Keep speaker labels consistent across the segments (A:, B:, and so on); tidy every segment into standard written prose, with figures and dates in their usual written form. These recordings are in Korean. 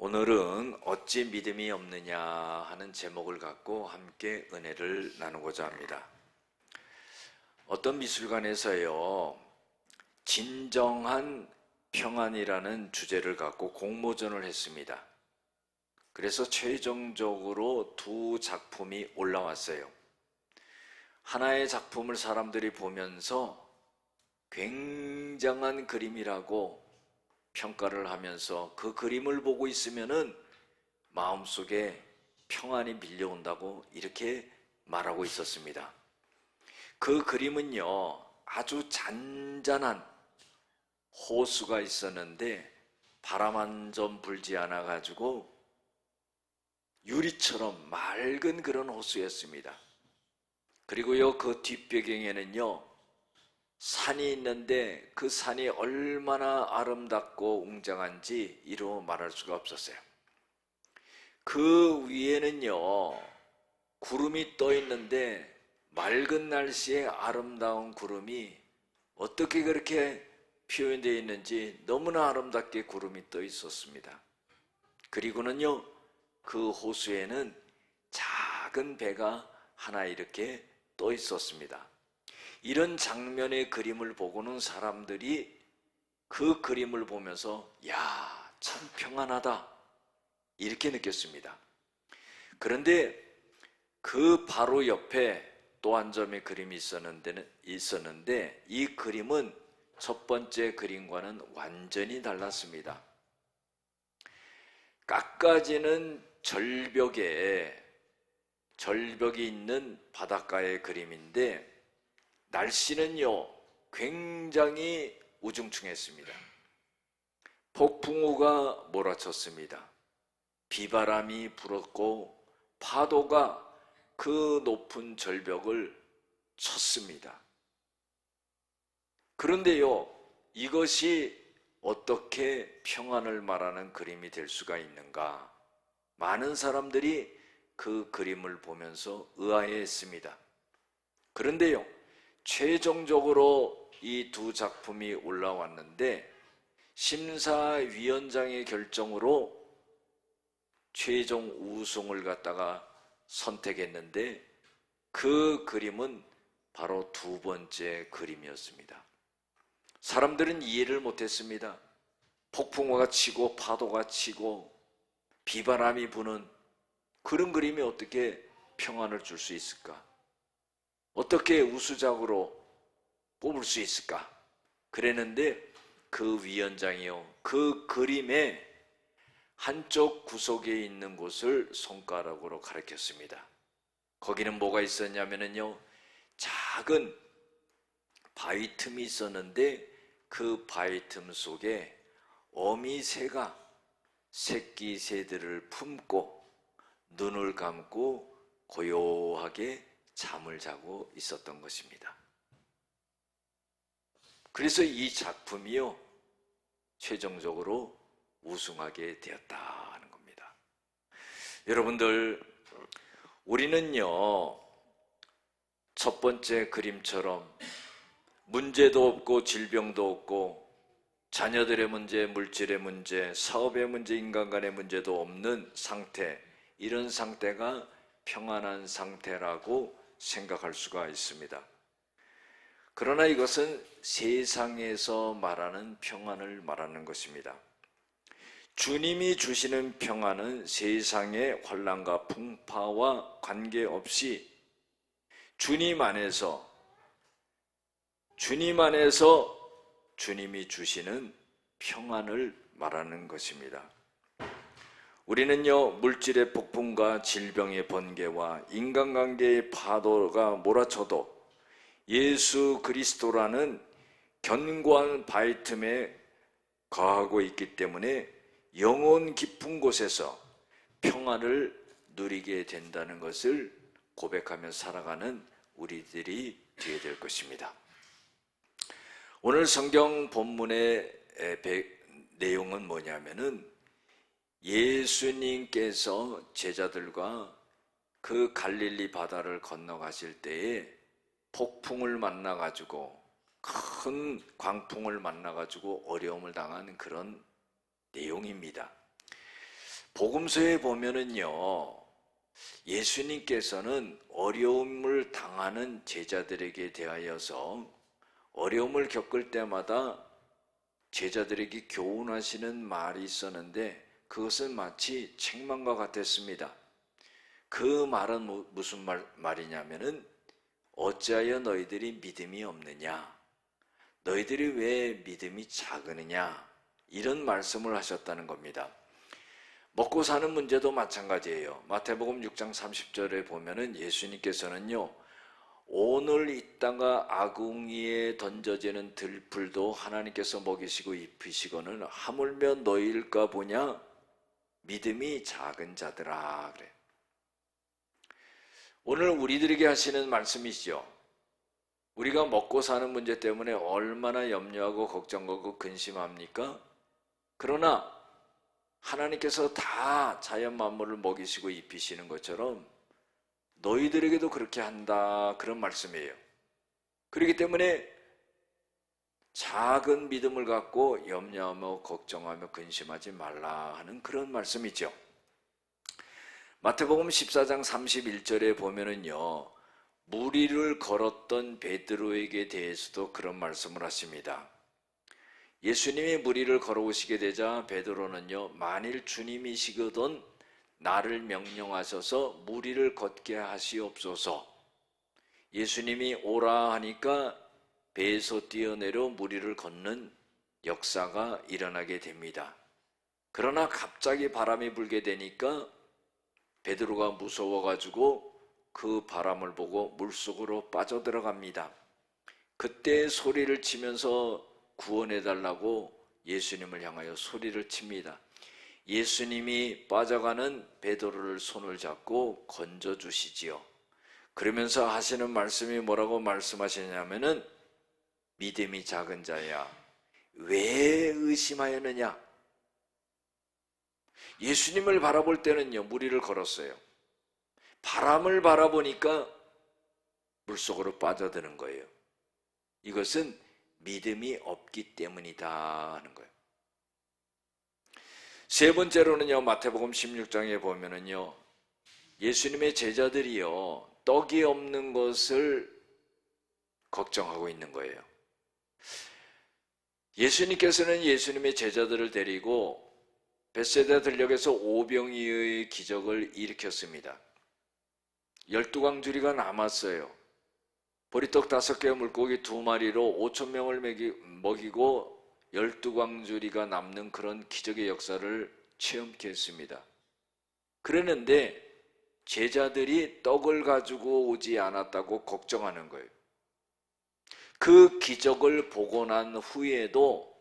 A: 오늘은 어찌 믿음이 없느냐 하는 제목을 갖고 함께 은혜를 나누고자 합니다. 어떤 미술관에서요, 진정한 평안이라는 주제를 갖고 공모전을 했습니다. 그래서 최종적으로 두 작품이 올라왔어요. 하나의 작품을 사람들이 보면서 굉장한 그림이라고 평가를 하면서 그 그림을 보고 있으면은 마음속에 평안이 밀려온다고 이렇게 말하고 있었습니다. 그 그림은요, 아주 잔잔한 호수가 있었는데 바람 한 점 불지 않아 가지고 유리처럼 맑은 그런 호수였습니다. 그리고요, 그 뒷배경에는요, 산이 있는데 그 산이 얼마나 아름답고 웅장한지 이루 말할 수가 없었어요. 그 위에는요, 구름이 떠 있는데 맑은 날씨에 아름다운 구름이 어떻게 그렇게 표현되어 있는지 너무나 아름답게 구름이 떠 있었습니다. 그리고는요, 그 호수에는 작은 배가 하나 이렇게 떠 있었습니다. 이런 장면의 그림을 보고는 사람들이 그 그림을 보면서 야, 참 평안하다 이렇게 느꼈습니다. 그런데 그 바로 옆에 또 한 점의 그림이 있었는데 이 그림은 첫 번째 그림과는 완전히 달랐습니다. 깎아지는 절벽이 있는 바닷가의 그림인데 날씨는요, 굉장히 우중충했습니다. 폭풍우가 몰아쳤습니다. 비바람이 불었고 파도가 그 높은 절벽을 쳤습니다. 그런데요, 이것이 어떻게 평안을 말하는 그림이 될 수가 있는가? 많은 사람들이 그 그림을 보면서 의아해했습니다. 그런데요, 최종적으로 이 두 작품이 올라왔는데 심사위원장의 결정으로 최종 우승을 갖다가 선택했는데 그 그림은 바로 두 번째 그림이었습니다. 사람들은 이해를 못했습니다. 폭풍우가 치고 파도가 치고 비바람이 부는 그런 그림이 어떻게 평안을 줄 수 있을까? 어떻게 우수작으로 뽑을 수 있을까? 그랬는데 그 위원장이요, 그 그림의 한쪽 구석에 있는 곳을 손가락으로 가리켰습니다. 거기는 뭐가 있었냐면요, 작은 바위 틈이 있었는데 그 바위 틈 속에 어미새가 새끼 새들을 품고 눈을 감고 고요하게 잠을 자고 있었던 것입니다. 그래서 이 작품이요, 최종적으로 우승하게 되었다 하는 겁니다. 여러분들, 우리는요, 첫 번째 그림처럼 문제도 없고 질병도 없고 자녀들의 문제, 물질의 문제, 사업의 문제, 인간간의 문제도 없는 상태, 이런 상태가 평안한 상태라고 생각할 수가 있습니다. 그러나 이것은 세상에서 말하는 평안을 말하는 것입니다. 주님이 주시는 평안은 세상의 환난과 풍파와 관계없이 주님 안에서 주님이 주시는 평안을 말하는 것입니다. 우리는요, 물질의 폭풍과 질병의 번개와 인간관계의 파도가 몰아쳐도 예수 그리스도라는 견고한 바위 틈에 거하고 있기 때문에 영혼 깊은 곳에서 평안을 누리게 된다는 것을 고백하며 살아가는 우리들이 되어야 될 것입니다. 오늘 성경 본문의 내용은 뭐냐면은 예수님께서 제자들과 그 갈릴리 바다를 건너가실 때에 폭풍을 만나가지고, 큰 광풍을 만나가지고 어려움을 당한 그런 내용입니다. 복음서에 보면은요, 예수님께서는 어려움을 당하는 제자들에게 대하여서 어려움을 겪을 때마다 제자들에게 교훈하시는 말이 있었는데 그것은 마치 책망과 같았습니다. 그 말은 무슨 말이냐면은 어찌하여 너희들이 믿음이 없느냐? 너희들이 왜 믿음이 작으느냐? 이런 말씀을 하셨다는 겁니다. 먹고 사는 문제도 마찬가지예요. 마태복음 6장 30절에 보면은 예수님께서는요, 오늘 있다가 아궁이에 던져지는 들풀도 하나님께서 먹이시고 입히시고는 하물며 너희일까 보냐? 믿음이 작은 자들아. 그래. 오늘 우리들에게 하시는 말씀이시죠. 우리가 먹고 사는 문제 때문에 얼마나 염려하고 걱정하고 근심합니까? 그러나 하나님께서 다 자연 만물을 먹이시고 입히시는 것처럼 너희들에게도 그렇게 한다, 그런 말씀이에요. 그렇기 때문에 작은 믿음을 갖고 염려하며 걱정하며 근심하지 말라 하는 그런 말씀이죠. 마태복음 14장 31절에 보면은요, 무리를 걸었던 베드로에게 대해서도 그런 말씀을 하십니다. 예수님이 무리를 걸어오시게 되자 베드로는요, 만일 주님이시거든 나를 명령하셔서 무리를 걷게 하시옵소서. 예수님이 오라 하니까 배에서 뛰어내려 무리를 걷는 역사가 일어나게 됩니다. 그러나 갑자기 바람이 불게 되니까 베드로가 무서워가지고 그 바람을 보고 물속으로 빠져들어갑니다. 그때 소리를 치면서 구원해달라고 예수님을 향하여 소리를 칩니다. 예수님이 빠져가는 베드로를 손을 잡고 건져주시지요. 그러면서 하시는 말씀이 뭐라고 말씀하시냐면은 믿음이 작은 자야, 왜 의심하였느냐? 예수님을 바라볼 때는요, 무리를 걸었어요. 바람을 바라보니까 물속으로 빠져드는 거예요. 이것은 믿음이 없기 때문이다 하는 거예요. 세 번째로는요, 마태복음 16장에 보면은요, 예수님의 제자들이요, 떡이 없는 것을 걱정하고 있는 거예요. 예수님께서는 예수님의 제자들을 데리고 벳세다 들녘에서 오병이어의 기적을 일으켰습니다. 12광주리가 남았어요. 보리떡 5개, 물고기 2마리로 5,000명을 먹이고 12광주리가 남는 그런 기적의 역사를 체험케 했습니다. 그랬는데 제자들이 떡을 가지고 오지 않았다고 걱정하는 거예요. 그 기적을 보고 난 후에도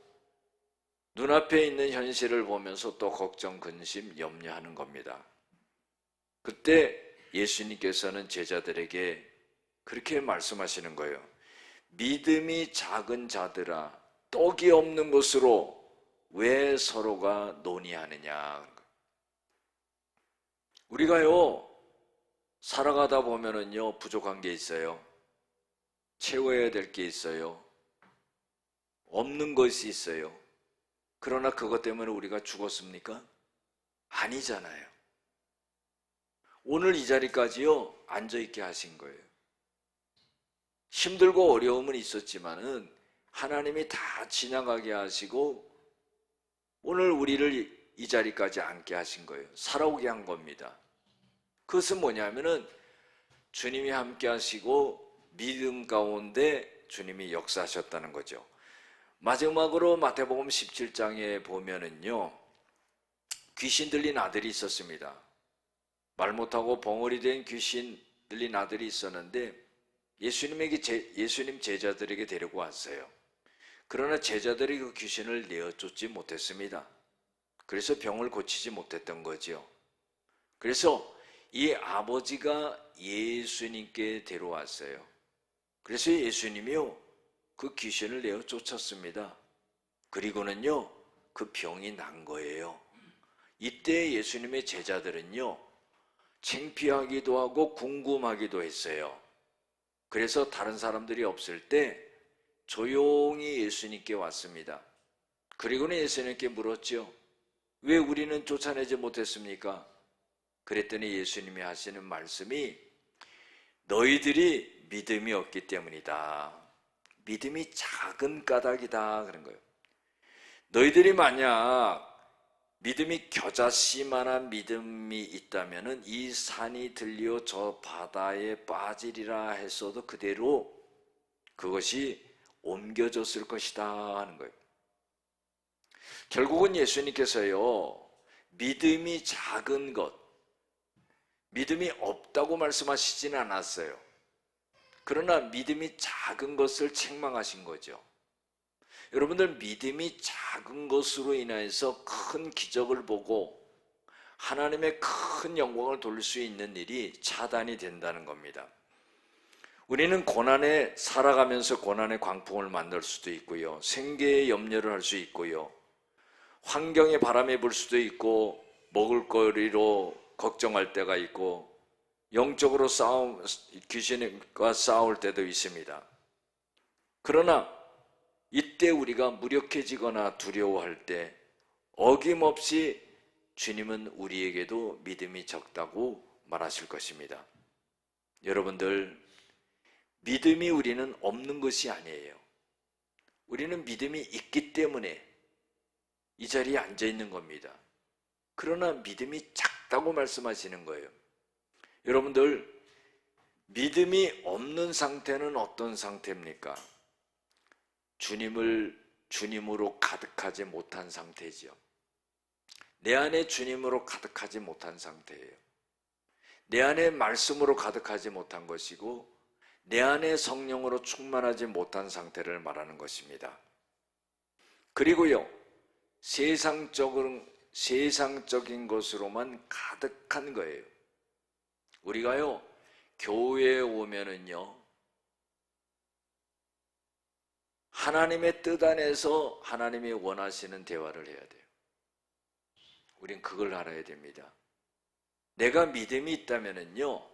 A: 눈앞에 있는 현실을 보면서 또 걱정, 근심, 염려하는 겁니다. 그때 예수님께서는 제자들에게 그렇게 말씀하시는 거예요. 믿음이 작은 자들아, 떡이 없는 것으로 왜 서로가 논의하느냐. 우리가요, 살아가다 보면은요, 부족한 게 있어요. 채워야 될 게 있어요. 없는 것이 있어요. 그러나 그것 때문에 우리가 죽었습니까? 아니잖아요. 오늘 이 자리까지요, 앉아있게 하신 거예요. 힘들고 어려움은 있었지만은 하나님이 다 지나가게 하시고 오늘 우리를 이 자리까지 앉게 하신 거예요. 살아오게 한 겁니다. 그것은 뭐냐면은 주님이 함께 하시고 믿음 가운데 주님이 역사하셨다는 거죠. 마지막으로 마태복음 17장에 보면은요, 귀신 들린 아들이 있었습니다. 말 못하고 벙어리 된 귀신 들린 아들이 있었는데 예수님 제자들에게 데리고 왔어요. 그러나 제자들이 그 귀신을 내어쫓지 못했습니다. 그래서 병을 고치지 못했던 거죠. 그래서 이 아버지가 예수님께 데려왔어요. 그래서 예수님이요, 그 귀신을 내어 쫓았습니다. 그리고는요, 그 병이 난 거예요. 이때 예수님의 제자들은요, 창피하기도 하고 궁금하기도 했어요. 그래서 다른 사람들이 없을 때 조용히 예수님께 왔습니다. 그리고는 예수님께 물었죠. 왜 우리는 쫓아내지 못했습니까? 그랬더니 예수님이 하시는 말씀이 너희들이 믿음이 없기 때문이다. 믿음이 작은 까닭이다 그런 거예요. 너희들이 만약 믿음이 겨자씨만한 믿음이 있다면 이 산이 들려 저 바다에 빠지리라 했어도 그대로 그것이 옮겨졌을 것이다 하는 거예요. 결국은 예수님께서요, 믿음이 작은 것, 믿음이 없다고 말씀하시지는 않았어요. 그러나 믿음이 작은 것을 책망하신 거죠. 여러분들, 믿음이 작은 것으로 인해서 큰 기적을 보고 하나님의 큰 영광을 돌릴 수 있는 일이 차단이 된다는 겁니다. 우리는 고난에 살아가면서 고난의 광풍을 만날 수도 있고요, 생계에 염려를 할 수 있고요, 환경에 바람이 불 수도 있고, 먹을거리로 걱정할 때가 있고, 영적으로 귀신과 싸울 때도 있습니다. 그러나 이때 우리가 무력해지거나 두려워할 때 어김없이 주님은 우리에게도 믿음이 적다고 말하실 것입니다. 여러분들, 믿음이 우리는 없는 것이 아니에요. 우리는 믿음이 있기 때문에 이 자리에 앉아 있는 겁니다. 그러나 믿음이 작다고 말씀하시는 거예요. 여러분들, 믿음이 없는 상태는 어떤 상태입니까? 주님으로 가득하지 못한 상태죠. 내 안에 주님으로 가득하지 못한 상태예요. 내 안에 말씀으로 가득하지 못한 것이고, 내 안에 성령으로 충만하지 못한 상태를 말하는 것입니다. 그리고요, 세상적인 것으로만 가득한 거예요. 우리가요, 교회에 오면은요, 하나님의 뜻 안에서 하나님이 원하시는 대화를 해야 돼요. 우린 그걸 알아야 됩니다. 내가 믿음이 있다면은요,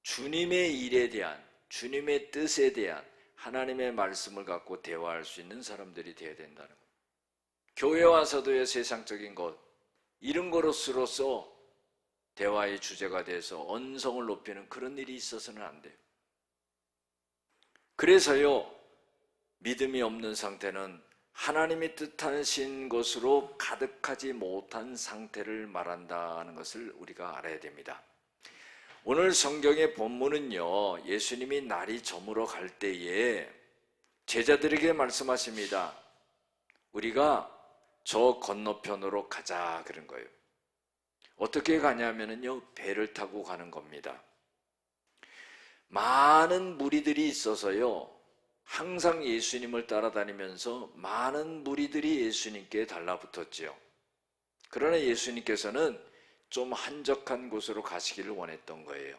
A: 주님의 일에 대한, 주님의 뜻에 대한 하나님의 말씀을 갖고 대화할 수 있는 사람들이 되어야 된다는 거예요. 교회 와서도요, 세상적인 것, 이런 것으로서 대화의 주제가 돼서 언성을 높이는 그런 일이 있어서는 안 돼요. 그래서요, 믿음이 없는 상태는 하나님이 뜻하신 것으로 가득하지 못한 상태를 말한다는 것을 우리가 알아야 됩니다. 오늘 성경의 본문은요, 예수님이 날이 저물어 갈 때에 제자들에게 말씀하십니다. 우리가 저 건너편으로 가자 그런 거예요. 어떻게 가냐면요, 배를 타고 가는 겁니다. 많은 무리들이 있어서요, 항상 예수님을 따라다니면서 많은 무리들이 예수님께 달라붙었지요. 그러나 예수님께서는 좀 한적한 곳으로 가시기를 원했던 거예요.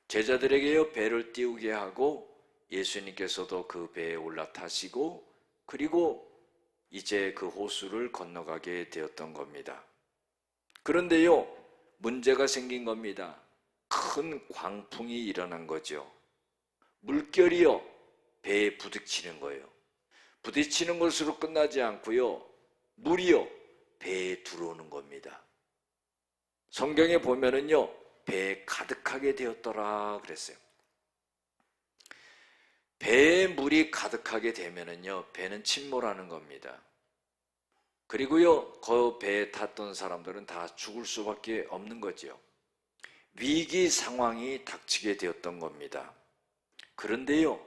A: 제자들에게요, 배를 띄우게 하고 예수님께서도 그 배에 올라타시고, 그리고 이제 그 호수를 건너가게 되었던 겁니다. 그런데요, 문제가 생긴 겁니다. 큰 광풍이 일어난 거죠. 물결이요, 배에 부딪히는 거예요. 부딪히는 것으로 끝나지 않고요, 물이요, 배에 들어오는 겁니다. 성경에 보면은요, 배에 가득하게 되었더라 그랬어요. 배에 물이 가득하게 되면은요, 배는 침몰하는 겁니다. 그리고요, 그 배에 탔던 사람들은 다 죽을 수밖에 없는 거죠. 위기 상황이 닥치게 되었던 겁니다. 그런데요,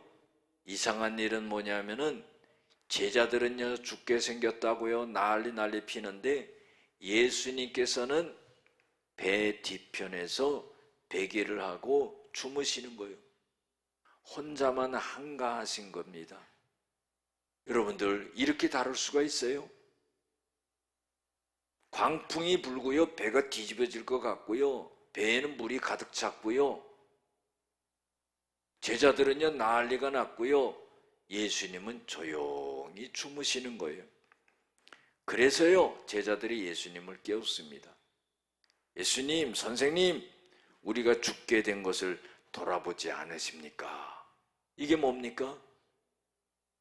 A: 이상한 일은 뭐냐면은 제자들은요, 죽게 생겼다고요, 난리 피는데 예수님께서는 배 뒤편에서 베개를 하고 주무시는 거예요. 혼자만 한가하신 겁니다. 여러분들, 이렇게 다룰 수가 있어요? 광풍이 불고요, 배가 뒤집어질 것 같고요, 배에는 물이 가득 찼고요, 제자들은요, 난리가 났고요, 예수님은 조용히 주무시는 거예요. 그래서요, 제자들이 예수님을 깨웠습니다. 예수님, 선생님, 우리가 죽게 된 것을 돌아보지 않으십니까? 이게 뭡니까?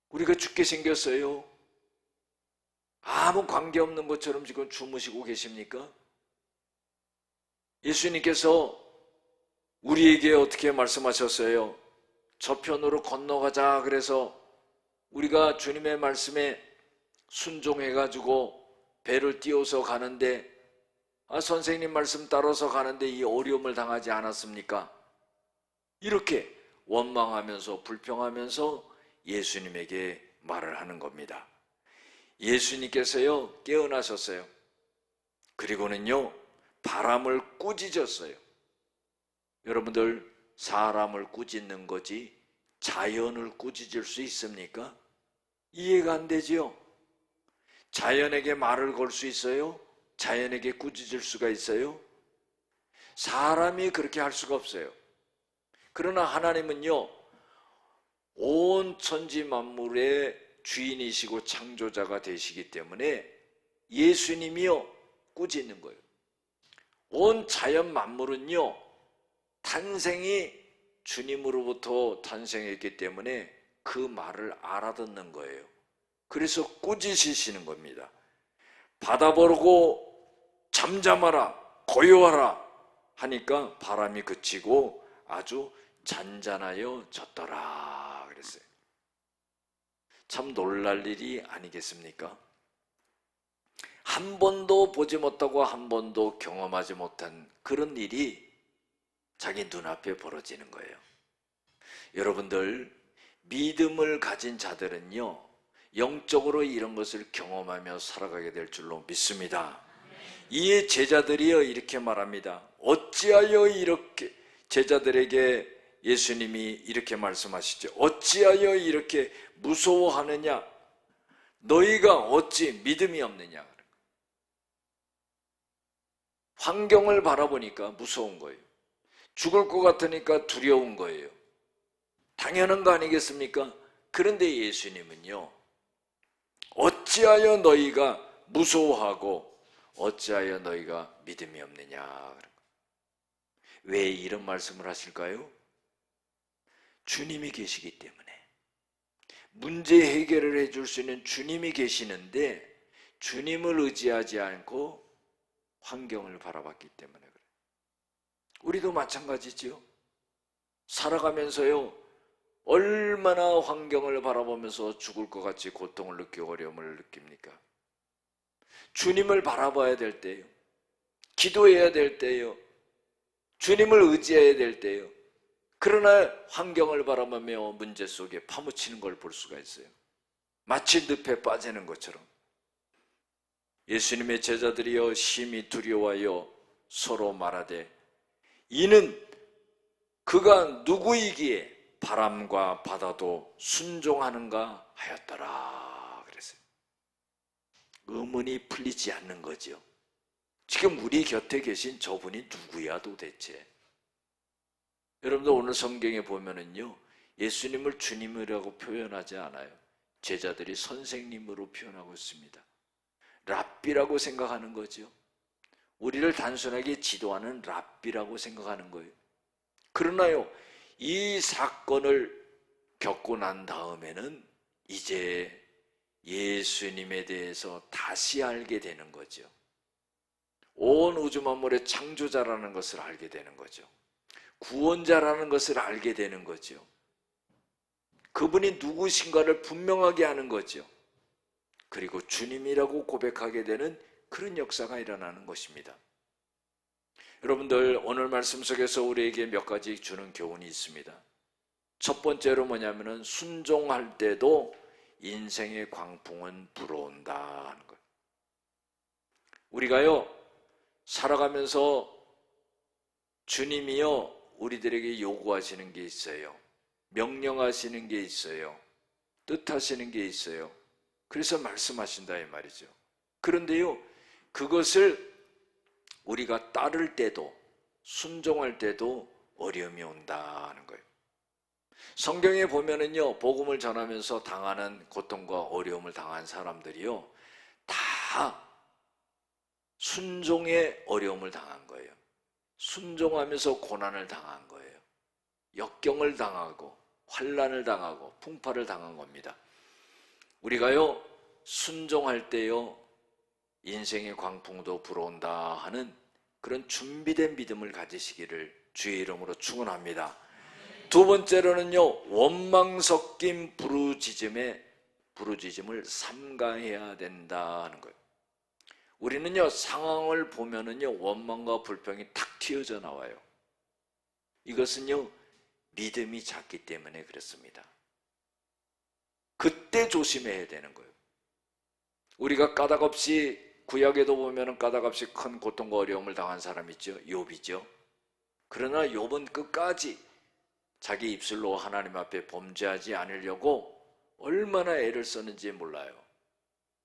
A: 우리가 죽게 생겼어요. 아무 관계없는 것처럼 지금 주무시고 계십니까? 예수님께서 우리에게 어떻게 말씀하셨어요? 저편으로 건너가자. 그래서 우리가 주님의 말씀에 순종해가지고 배를 띄워서 가는데 선생님 말씀 따라서 가는데 이 어려움을 당하지 않았습니까? 이렇게 원망하면서 불평하면서 예수님에게 말을 하는 겁니다. 예수님께서요 깨어나셨어요. 그리고는요 바람을 꾸짖었어요. 여러분들 사람을 꾸짖는 거지 자연을 꾸짖을 수 있습니까? 이해가 안 되지요? 자연에게 말을 걸 수 있어요? 자연에게 꾸짖을 수가 있어요? 사람이 그렇게 할 수가 없어요. 그러나 하나님은요 온 천지 만물의 주인이시고 창조자가 되시기 때문에 예수님이요 꾸짖는 거예요. 온 자연 만물은요 탄생이 주님으로부터 탄생했기 때문에 그 말을 알아듣는 거예요. 그래서 꾸짖으시는 겁니다. 바다 보고 잠잠하라 고요하라 하니까 바람이 그치고 아주 잔잔하여 졌더라 그랬어요. 참 놀랄 일이 아니겠습니까? 한 번도 보지 못하고 한 번도 경험하지 못한 그런 일이 자기 눈앞에 벌어지는 거예요. 여러분들 믿음을 가진 자들은요 영적으로 이런 것을 경험하며 살아가게 될 줄로 믿습니다. 이에 제자들이요 이렇게 말합니다. 어찌하여 이렇게 제자들에게 예수님이 이렇게 말씀하시죠. 어찌하여 이렇게 무서워하느냐? 너희가 어찌 믿음이 없느냐? 환경을 바라보니까 무서운 거예요. 죽을 것 같으니까 두려운 거예요. 당연한 거 아니겠습니까? 그런데 예수님은요 어찌하여 너희가 무서워하고 어찌하여 너희가 믿음이 없느냐? 왜 이런 말씀을 하실까요? 주님이 계시기 때문에. 문제 해결을 해줄 수 있는 주님이 계시는데 주님을 의지하지 않고 환경을 바라봤기 때문에 그래요. 우리도 마찬가지죠. 살아가면서요 얼마나 환경을 바라보면서 죽을 것 같이 고통을 느끼고 어려움을 느낍니까? 주님을 바라봐야 될 때요, 기도해야 될 때요, 주님을 의지해야 될 때요. 그러나 환경을 바라보며 문제 속에 파묻히는 걸 볼 수가 있어요. 마치 늪에 빠지는 것처럼. 예수님의 제자들이여 심히 두려워하여 서로 말하되 이는 그가 누구이기에 바람과 바다도 순종하는가 하였더라 그랬어요. 의문이 풀리지 않는 거죠. 지금 우리 곁에 계신 저분이 누구야 도대체? 여러분들 오늘 성경에 보면은요 예수님을 주님이라고 표현하지 않아요. 제자들이 선생님으로 표현하고 있습니다. 랍비라고 생각하는 거죠. 우리를 단순하게 지도하는 랍비라고 생각하는 거예요. 그러나요 이 사건을 겪고 난 다음에는 이제 예수님에 대해서 다시 알게 되는 거죠. 온 우주 만물의 창조자라는 것을 알게 되는 거죠. 구원자라는 것을 알게 되는 거죠. 그분이 누구신가를 분명하게 아는 거죠. 그리고 주님이라고 고백하게 되는 그런 역사가 일어나는 것입니다. 여러분들 오늘 말씀 속에서 우리에게 몇 가지 주는 교훈이 있습니다. 첫 번째로 뭐냐면은 순종할 때도 인생의 광풍은 불어온다 하는 거예요. 우리가요 살아가면서 주님이요 우리들에게 요구하시는 게 있어요. 명령하시는 게 있어요. 뜻하시는 게 있어요. 그래서 말씀하신다 이 말이죠. 그런데요 그것을 우리가 따를 때도 순종할 때도 어려움이 온다 하는 거예요. 성경에 보면은요 복음을 전하면서 당하는 고통과 어려움을 당한 사람들이요 다 순종의 어려움을 당한 거예요. 순종하면서 고난을 당한 거예요. 역경을 당하고 환난을 당하고 풍파를 당한 겁니다. 우리가요 순종할 때요 인생의 광풍도 불어온다 하는 그런 준비된 믿음을 가지시기를 주의 이름으로 축원합니다. 두 번째로는요, 원망 섞인 부르짖음을 삼가해야 된다는 거예요. 우리는요, 상황을 보면은요, 원망과 불평이 탁 튀어져 나와요. 이것은요, 믿음이 작기 때문에 그렇습니다. 그때 조심해야 되는 거예요. 우리가 까닭없이 구약에도 보면은 까닭없이 큰 고통과 어려움을 당한 사람 있죠. 욥이죠. 그러나 욥은 끝까지 자기 입술로 하나님 앞에 범죄하지 않으려고 얼마나 애를 썼는지 몰라요.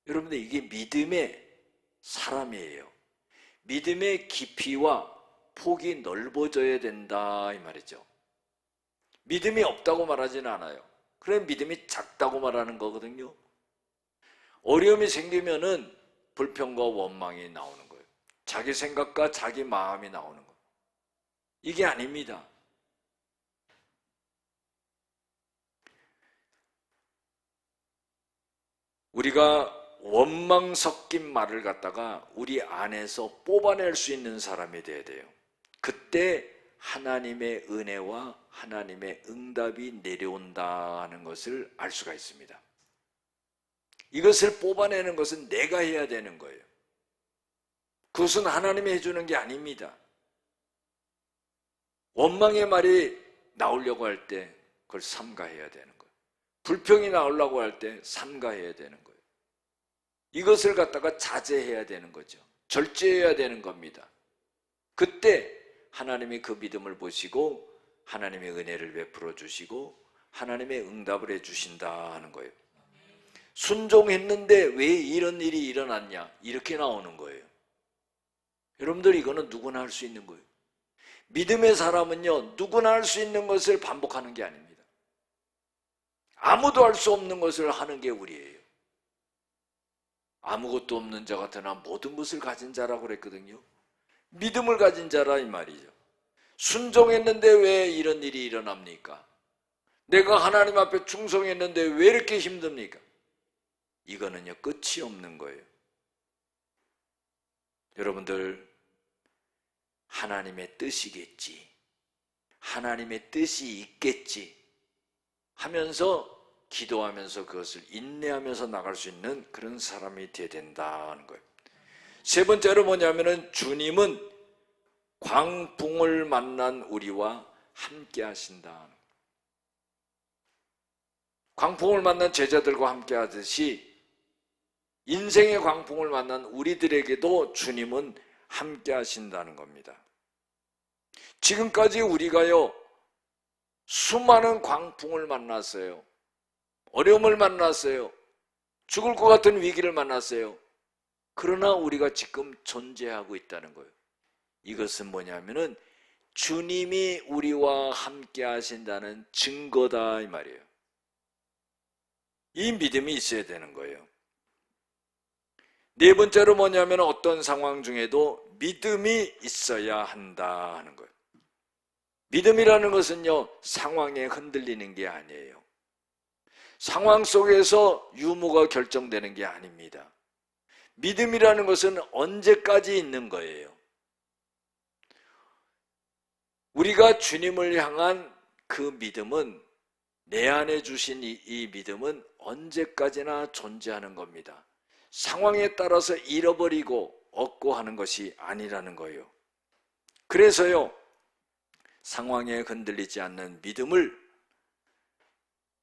A: 여러분들 이게 믿음의 사람이에요. 믿음의 깊이와 폭이 넓어져야 된다 이 말이죠. 믿음이 없다고 말하지는 않아요. 그래 믿음이 작다고 말하는 거거든요. 어려움이 생기면은 불평과 원망이 나오는 거예요. 자기 생각과 자기 마음이 나오는 거예요. 이게 아닙니다. 우리가 원망 섞인 말을 갖다가 우리 안에서 뽑아낼 수 있는 사람이 돼야 돼요. 그때 하나님의 은혜와 하나님의 응답이 내려온다는 것을 알 수가 있습니다. 이것을 뽑아내는 것은 내가 해야 되는 거예요. 그것은 하나님이 해주는 게 아닙니다. 원망의 말이 나오려고 할 때 그걸 삼가해야 되는 거예요. 불평이 나오려고 할 때 삼가해야 되는 거예요. 이것을 갖다가 자제해야 되는 거죠. 절제해야 되는 겁니다. 그때 하나님이 그 믿음을 보시고 하나님의 은혜를 베풀어 주시고 하나님의 응답을 해 주신다 하는 거예요. 순종했는데 왜 이런 일이 일어났냐? 이렇게 나오는 거예요. 여러분들 이거는 누구나 할 수 있는 거예요. 믿음의 사람은요, 누구나 할 수 있는 것을 반복하는 게 아닙니다. 아무도 할 수 없는 것을 하는 게 우리예요. 아무것도 없는 자 같으나 모든 것을 가진 자라고 그랬거든요. 믿음을 가진 자라 이 말이죠. 순종했는데 왜 이런 일이 일어납니까? 내가 하나님 앞에 충성했는데 왜 이렇게 힘듭니까? 이거는요, 끝이 없는 거예요. 여러분들, 하나님의 뜻이겠지, 하나님의 뜻이 있겠지 하면서 기도하면서 그것을 인내하면서 나갈 수 있는 그런 사람이 되어야 된다는 거예요. 세 번째로 뭐냐면은 주님은 광풍을 만난 우리와 함께 하신다. 광풍을 만난 제자들과 함께 하듯이 인생의 광풍을 만난 우리들에게도 주님은 함께 하신다는 겁니다. 지금까지 우리가요, 수많은 광풍을 만났어요. 어려움을 만났어요. 죽을 것 같은 위기를 만났어요. 그러나 우리가 지금 존재하고 있다는 거예요. 이것은 뭐냐면은 주님이 우리와 함께 하신다는 증거다 이 말이에요. 이 믿음이 있어야 되는 거예요. 네 번째로 뭐냐면 어떤 상황 중에도 믿음이 있어야 한다 하는 거예요. 믿음이라는 것은요, 상황에 흔들리는 게 아니에요. 상황 속에서 유무가 결정되는 게 아닙니다. 믿음이라는 것은 언제까지 있는 거예요. 우리가 주님을 향한 그 믿음은, 내 안에 주신 이 믿음은 언제까지나 존재하는 겁니다. 상황에 따라서 잃어버리고 얻고 하는 것이 아니라는 거예요. 그래서요, 상황에 흔들리지 않는 믿음을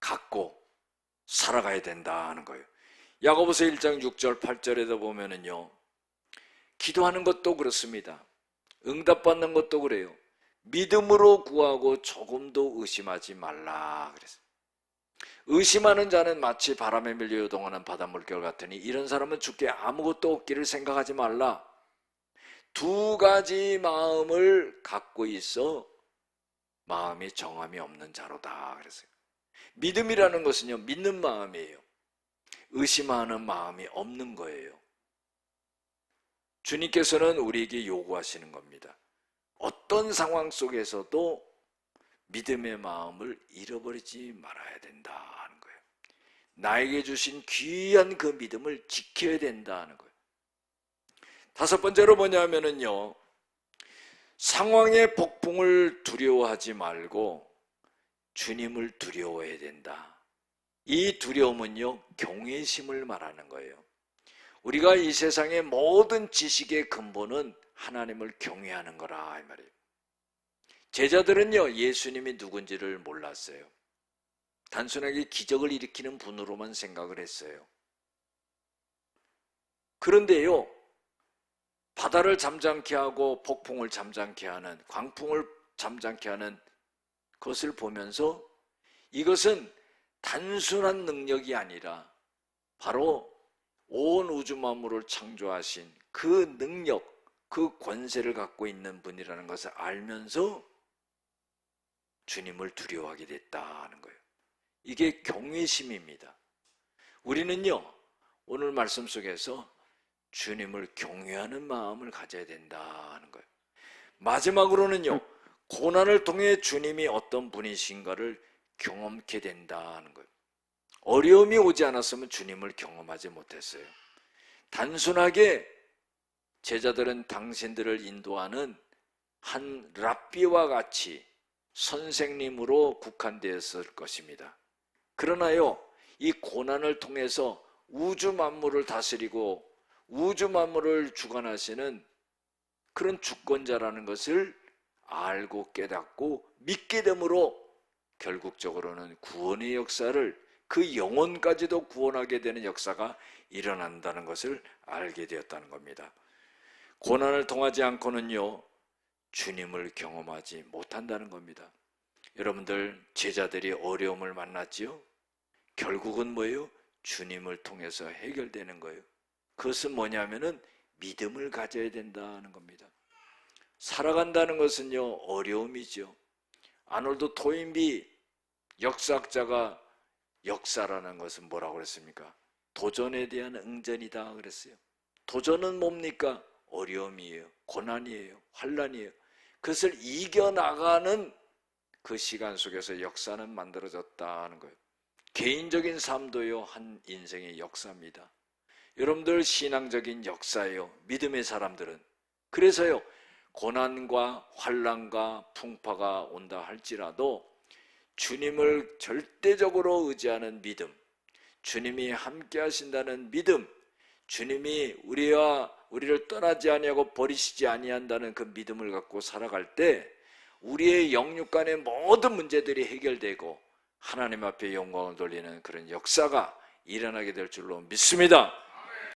A: 갖고 살아가야 된다 하는 거예요. 야고보서 1장 6절 8절에도 보면은요, 기도하는 것도 그렇습니다. 응답받는 것도 그래요. 믿음으로 구하고 조금도 의심하지 말라 그랬어요. 의심하는 자는 마치 바람에 밀려 요동하는 바닷물결 같으니 이런 사람은 주께 아무것도 없기를 생각하지 말라. 두 가지 마음을 갖고 있어 마음이 정함이 없는 자로다 그랬어요. 믿음이라는 것은요, 믿는 마음이에요. 의심하는 마음이 없는 거예요. 주님께서는 우리에게 요구하시는 겁니다. 어떤 상황 속에서도 믿음의 마음을 잃어버리지 말아야 된다 하는 거예요. 나에게 주신 귀한 그 믿음을 지켜야 된다는 거예요. 다섯 번째로 뭐냐면요, 상황의 폭풍을 두려워하지 말고 주님을 두려워해야 된다. 이 두려움은요, 경외심을 말하는 거예요. 우리가 이 세상의 모든 지식의 근본은 하나님을 경외하는 거라 이 말이에요. 제자들은요, 예수님이 누군지를 몰랐어요. 단순하게 기적을 일으키는 분으로만 생각을 했어요. 그런데요, 바다를 잠잠케 하고 폭풍을 잠잠케 하는, 광풍을 잠잠케 하는 것을 보면서 이것은 단순한 능력이 아니라 바로 온 우주 만물을 창조하신 그 능력, 그 권세를 갖고 있는 분이라는 것을 알면서 주님을 두려워하게 됐다는 거예요. 이게 경외심입니다. 우리는요, 오늘 말씀 속에서 주님을 경외하는 마음을 가져야 된다는 거예요. 마지막으로는요, 고난을 통해 주님이 어떤 분이신가를 경험케 된다는 거예요. 어려움이 오지 않았으면 주님을 경험하지 못했어요. 단순하게 제자들은 당신들을 인도하는 한 랍비와 같이 선생님으로 국한되었을 것입니다. 그러나요, 이 고난을 통해서 우주 만물을 다스리고 우주 만물을 주관하시는 그런 주권자라는 것을 알고 깨닫고 믿게 되므로 결국적으로는 구원의 역사를, 그 영혼까지도 구원하게 되는 역사가 일어난다는 것을 알게 되었다는 겁니다. 고난을 통하지 않고는요, 주님을 경험하지 못한다는 겁니다. 여러분들, 제자들이 어려움을 만났지요? 결국은 뭐예요? 주님을 통해서 해결되는 거예요. 그것은 뭐냐면은 믿음을 가져야 된다는 겁니다. 살아간다는 것은요, 어려움이죠. 아놀드 토인비 역사학자가 역사라는 것은 뭐라고 그랬습니까? 도전에 대한 응전이다 그랬어요. 도전은 뭡니까? 어려움이에요. 고난이에요. 환난이에요. 그것을 이겨나가는 그 시간 속에서 역사는 만들어졌다는 거예요. 개인적인 삶도요, 한 인생의 역사입니다. 여러분들 신앙적인 역사예요. 믿음의 사람들은. 그래서요, 고난과 환난과 풍파가 온다 할지라도 주님을 절대적으로 의지하는 믿음, 주님이 함께 하신다는 믿음, 주님이 우리를 떠나지 아니하고 버리시지 아니한다는 그 믿음을 갖고 살아갈 때 우리의 영육 간의 모든 문제들이 해결되고 하나님 앞에 영광을 돌리는 그런 역사가 일어나게 될 줄로 믿습니다.